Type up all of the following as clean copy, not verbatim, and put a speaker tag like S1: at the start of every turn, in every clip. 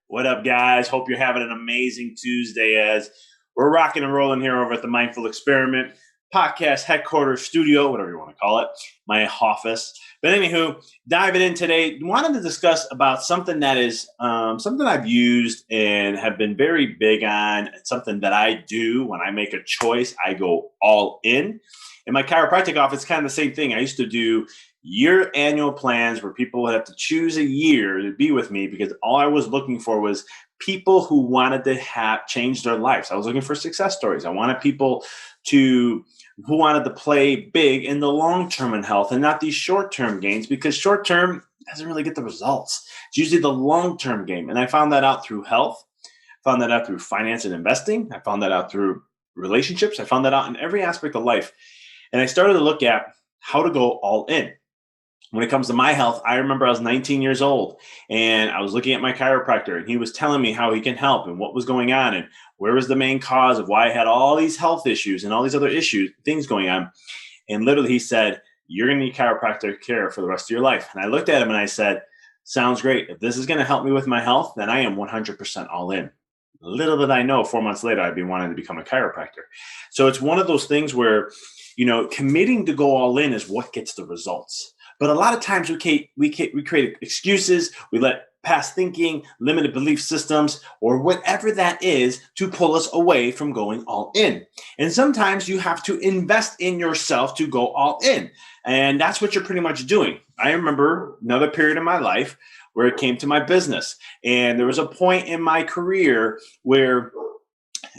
S1: What up, guys? Hope you're having an amazing Tuesday as we're rocking and rolling here over at the Mindful Experiment podcast headquarters studio, whatever you want to call it, my office. But anywho, diving in today, wanted to discuss about something that is something I've used and have been very big on. It's something that I do when I make a choice. I go all in. In my chiropractic office, kind of the same thing. I used to do year annual plans where people would have to choose a year to be with me because all I was looking for was people who wanted to have change their lives. I was looking for success stories. I wanted people to who wanted to play big in the long term in health and not these short term gains, because short term doesn't really get the results. It's usually the long term game. And I found that out through health, found that out through finance and investing. I found that out through relationships. I found that out in every aspect of life. And I started to look at how to go all in. When it comes to my health, I remember I was 19 years old and I was looking at my chiropractor and he was telling me how he can help and what was going on and where was the main cause of why I had all these health issues and all these other issues, things going on. And literally he said, "You're going to need chiropractic care for the rest of your life." And I looked at him and I said, "Sounds great. If this is going to help me with my health, then I am 100% all in." Little did I know 4 months later, I'd be wanting to become a chiropractor. So it's one of those things where, committing to go all in is what gets the results. But a lot of times we create excuses, we let past thinking, limited belief systems, or whatever that is to pull us away from going all in. And sometimes you have to invest in yourself to go all in. And that's what you're pretty much doing. I remember another period in my life where it came to my business. And there was a point in my career where,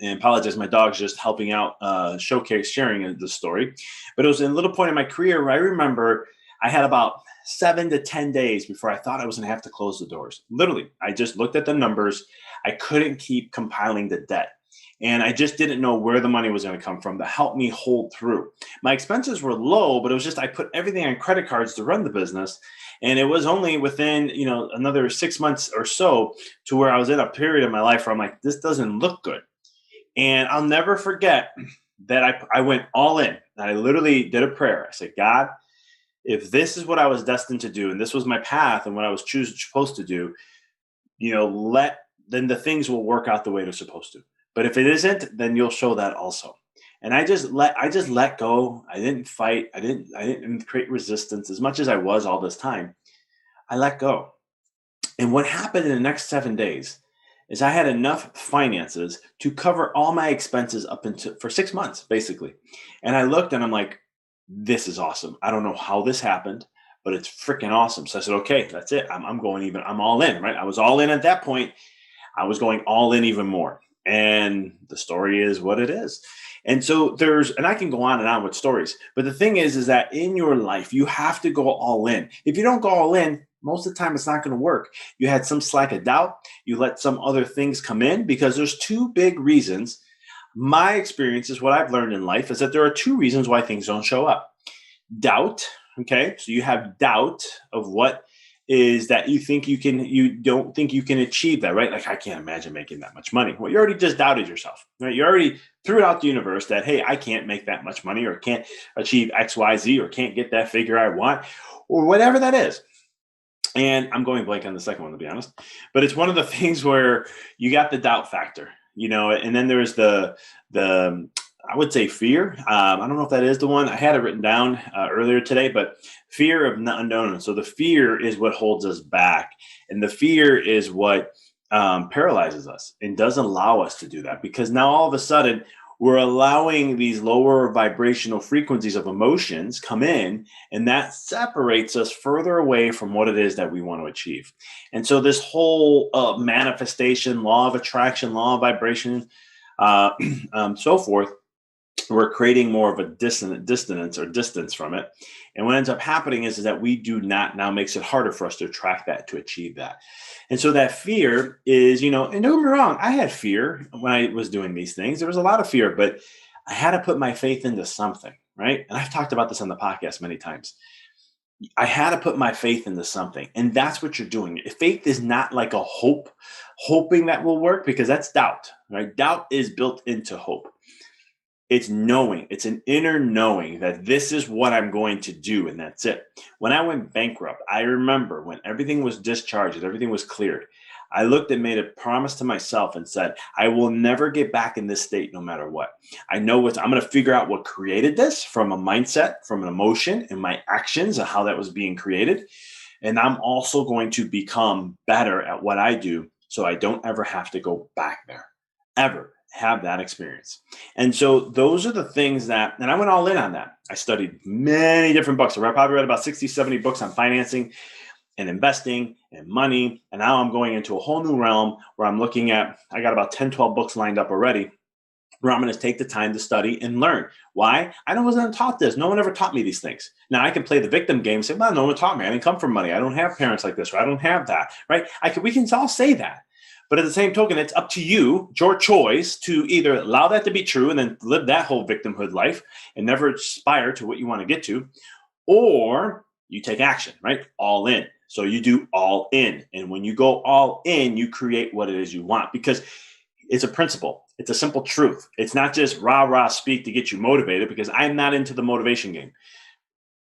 S1: and I apologize, my dog's just helping out, sharing the story. But it was a little point in my career where I remember I had about 7 to 10 days before I thought I was going to have to close the doors. Literally, I just looked at the numbers. I couldn't keep compiling the debt. And I just didn't know where the money was going to come from to help me hold through. My expenses were low, but it was just I put everything on credit cards to run the business. And it was only within, another 6 months or so to where I was in a period of my life where I'm like, this doesn't look good. And I'll never forget that I went all in. I literally did a prayer. I said, "God, if this is what I was destined to do, and this was my path and what I was supposed to do, then the things will work out the way they're supposed to. But if it isn't, then you'll show that also." And I just let go. I didn't fight. I didn't create resistance as much as I was all this time. I let go. And what happened in the next 7 days is I had enough finances to cover all my expenses up into for 6 months, basically. And I looked and I'm like, this is awesome. I don't know how this happened, but it's freaking awesome. So I said, okay, that's it. I'm going even, I'm all in, right? I was all in at that point. I was going all in even more. And the story is what it is. And so and I can go on and on with stories, but the thing is that in your life, you have to go all in. If you don't go all in, most of the time it's not going to work. You had some slack of doubt. You let some other things come in because there's two big reasons. My experience is what I've learned in life is that there are two reasons why things don't show up. Doubt. Okay. So you have doubt of what is that you don't think you can achieve that, right? Like, I can't imagine making that much money. Well, you already just doubted yourself, right? You already threw it out the universe that, hey, I can't make that much money or can't achieve X, Y, Z or can't get that figure I want or whatever that is. And I'm going blank on the second one, to be honest, but it's one of the things where you got the doubt factor, and then there's the I would say fear. I don't know if that is the one. I had it written down earlier today, but fear of the unknown. So the fear is what holds us back. And the fear is what paralyzes us and doesn't allow us to do that, because now all of a sudden we're allowing these lower vibrational frequencies of emotions come in, and that separates us further away from what it is that we want to achieve. And so this whole manifestation, law of attraction, law of vibration, so forth, we're creating more of a distance from it. And what ends up happening is that we do not, now makes it harder for us to attract that, to achieve that. And so that fear is, and don't get me wrong, I had fear when I was doing these things. There was a lot of fear, but I had to put my faith into something, right? And I've talked about this on the podcast many times. I had to put my faith into something. And that's what you're doing. Faith is not like a hoping that will work, because that's doubt, right? Doubt is built into hope. It's knowing, it's an inner knowing that this is what I'm going to do, and that's it. When I went bankrupt, I remember when everything was discharged, everything was cleared, I looked and made a promise to myself and said, I will never get back in this state no matter what. I know I'm going to figure out what created this from a mindset, from an emotion, and my actions and how that was being created. And I'm also going to become better at what I do so I don't ever have to go back there, ever have that experience. And so those are the things and I went all in on that. I studied many different books. I probably read about 60, 70 books on financing and investing and money. And now I'm going into a whole new realm where I'm looking at, I got about 10, 12 books lined up already where I'm going to take the time to study and learn. Why? I wasn't taught this. No one ever taught me these things. Now I can play the victim game and say, well, no one taught me. I didn't come from money. I don't have parents like this, or I don't have that, right? We can all say that. But at the same token, it's up to you, your choice, to either allow that to be true and then live that whole victimhood life and never aspire to what you want to get to, or you take action, right? All in. So you do all in. And when you go all in, you create what it is you want, because it's a principle. It's a simple truth. It's not just rah speak to get you motivated, because I'm not into the motivation game.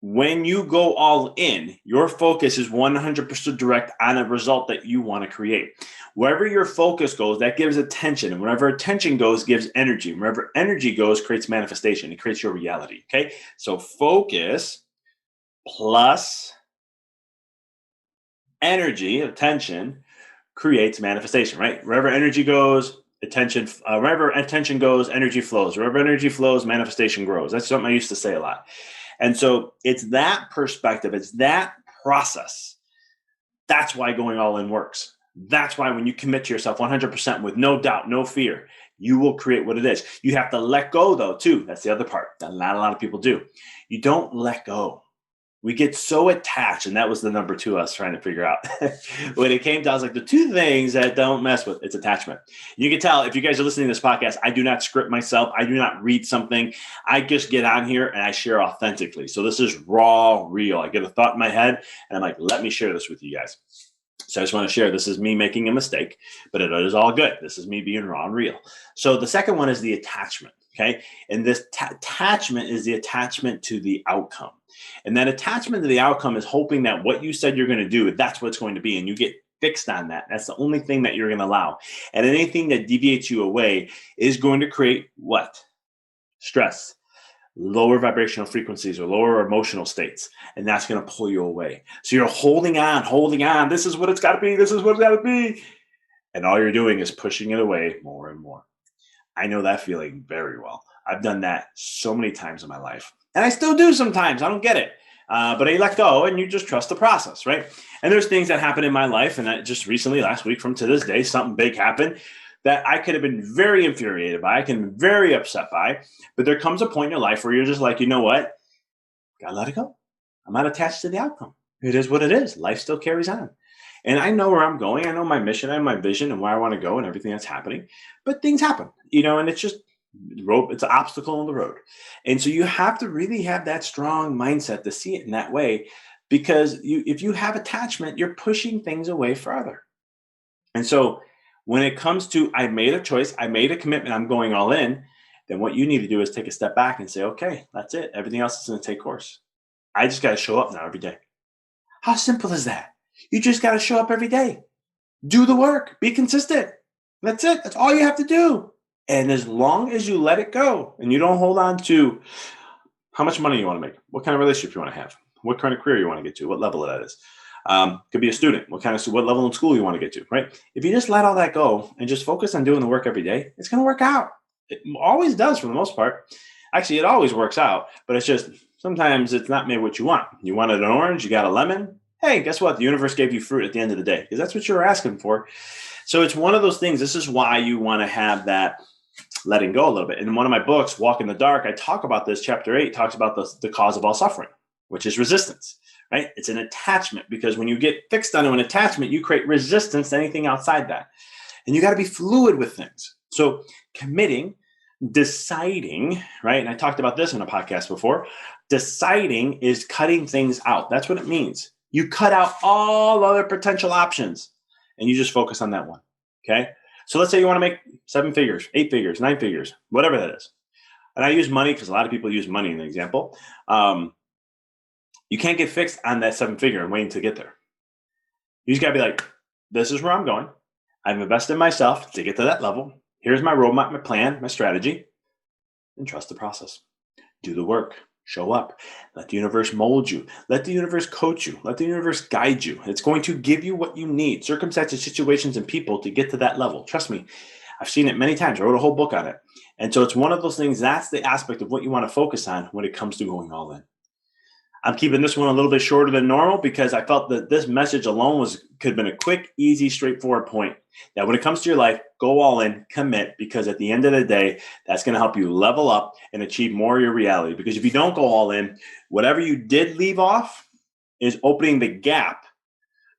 S1: When you go all in, your focus is 100% direct on a result that you want to create. Wherever your focus goes, that gives attention. And wherever attention goes, gives energy. And wherever energy goes, creates manifestation. It creates your reality. Okay. So focus plus energy, attention, creates manifestation, right? Wherever energy goes, wherever attention goes, energy flows. Wherever energy flows, manifestation grows. That's something I used to say a lot. And so it's that perspective, it's that process. That's why going all in works. That's why when you commit to yourself 100% with no doubt, no fear, you will create what it is. You have to let go, though, too. That's the other part that not a lot of people do. You don't let go. We get so attached, and that was the number 2 I was trying to figure out. When it came to, I was like, the 2 things that don't mess with, it's attachment. You can tell if you guys are listening to this podcast, I do not script myself. I do not read something. I just get on here and I share authentically. So this is raw, real. I get a thought in my head and I'm like, let me share this with you guys. So I just want to share, this is me making a mistake, but it is all good. This is me being raw and real. So the second one is the attachment. Okay. And this attachment is the attachment to the outcome. And that attachment to the outcome is hoping that what you said you're going to do, that's what's going to be. And you get fixed on that. That's the only thing that you're going to allow. And anything that deviates you away is going to create what? Stress, lower vibrational frequencies or lower emotional states. And that's going to pull you away. So you're holding on. This is what it's got to be. This is what it's got to be. And all you're doing is pushing it away more and more. I know that feeling very well. I've done that so many times in my life. And I still do sometimes. I don't get it. But I let go and you just trust the process, right? And there's things that happen in my life. And I just recently, last week from to this day, something big happened that I could have been very infuriated by. I can be very upset by. But there comes a point in your life where you're just like, you know what? Gotta let it go. I'm not attached to the outcome. It is what it is. Life still carries on. And I know where I'm going. I know my mission and my vision and where I want to go and everything that's happening. But things happen, and it's just it's an obstacle on the road. And so you have to really have that strong mindset to see it in that way, because if you have attachment, you're pushing things away further. And so when it comes to, I made a choice, I made a commitment, I'm going all in, then what you need to do is take a step back and say, okay, that's it. Everything else is going to take course. I just got to show up now every day. How simple is that? You just got to show up every day. Do the work. Be consistent. That's it. That's all you have to do. And as long as you let it go and you don't hold on to how much money you want to make, what kind of relationship you want to have, what kind of career you want to get to, what level that is. Could be a student, what level in school you want to get to, right? If you just let all that go and just focus on doing the work every day, it's going to work out. It always does for the most part. Actually, it always works out, but it's just sometimes it's not made what you want. You wanted an orange, you got a lemon. Hey, guess what? The universe gave you fruit at the end of the day because that's what you were asking for. So it's one of those things. This is why you want to have that letting go a little bit. In one of my books, Walk in the Dark, I talk about this. Chapter 8 talks about the cause of all suffering, which is resistance, right? It's an attachment, because when you get fixed onto an attachment, you create resistance to anything outside that. And you got to be fluid with things. So committing, deciding, right? And I talked about this in a podcast before. Deciding is cutting things out. That's what it means. You cut out all other potential options and you just focus on that one. Okay. So let's say you want to make 7 figures, 8 figures, 9 figures, whatever that is. And I use money because a lot of people use money in the example. You can't get fixed on that 7 figure and waiting to get there. You just got to be like, this is where I'm going. I've invested in myself to get to that level. Here's my roadmap, my plan, my strategy, and trust the process. Do the work. Show up. Let the universe mold you. Let the universe coach you. Let the universe guide you. It's going to give you what you need, circumstances, situations, and people to get to that level. Trust me, I've seen it many times. I wrote a whole book on it. And so it's one of those things, that's the aspect of what you want to focus on when it comes to going all in. I'm keeping this one a little bit shorter than normal because I felt that this message alone could have been a quick, easy, straightforward point. That when it comes to your life, go all in, commit, because at the end of the day, that's going to help you level up and achieve more of your reality. Because if you don't go all in, whatever you did leave off is opening the gap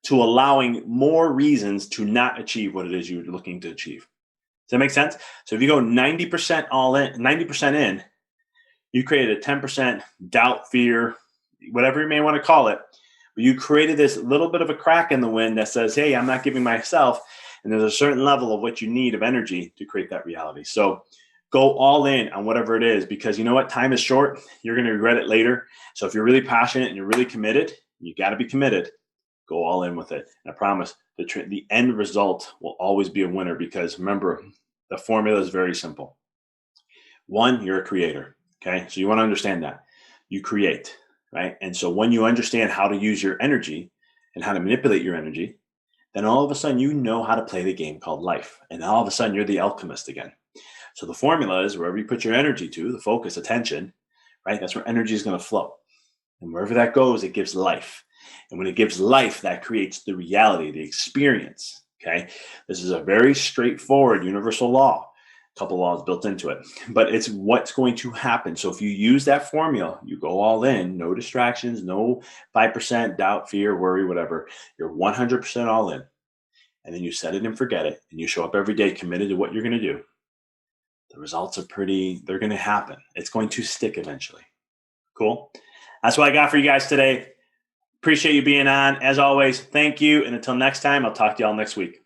S1: to allowing more reasons to not achieve what it is you're looking to achieve. Does that make sense? So if you go 90% all in, 90% in, you created a 10% doubt, fear, whatever you may want to call it, but you created this little bit of a crack in the wind that says, hey, I'm not giving myself, and there's a certain level of what you need of energy to create that reality. So go all in on whatever it is, because you know what? Time is short. You're going to regret it later. So if you're really passionate and you're really committed, you got to be committed. Go all in with it. And I promise the end result will always be a winner, because remember, the formula is very simple. One, you're a creator. Okay. So you want to understand that you create. Right. And so when you understand how to use your energy and how to manipulate your energy, then all of a sudden you know how to play the game called life. And all of a sudden you're the alchemist again. So the formula is wherever you put your energy to, the focus, attention, right? That's where energy is going to flow. And wherever that goes, it gives life. And when it gives life, that creates the reality, the experience. Okay. This is a very straightforward universal law. Couple laws built into it, but it's what's going to happen. So if you use that formula, you go all in, no distractions, no 5% doubt, fear, worry, whatever. You're 100% all in. And then you set it and forget it. And you show up every day committed to what you're going to do. The results are they're going to happen. It's going to stick eventually. Cool. That's what I got for you guys today. Appreciate you being on. As always, thank you. And until next time, I'll talk to y'all next week.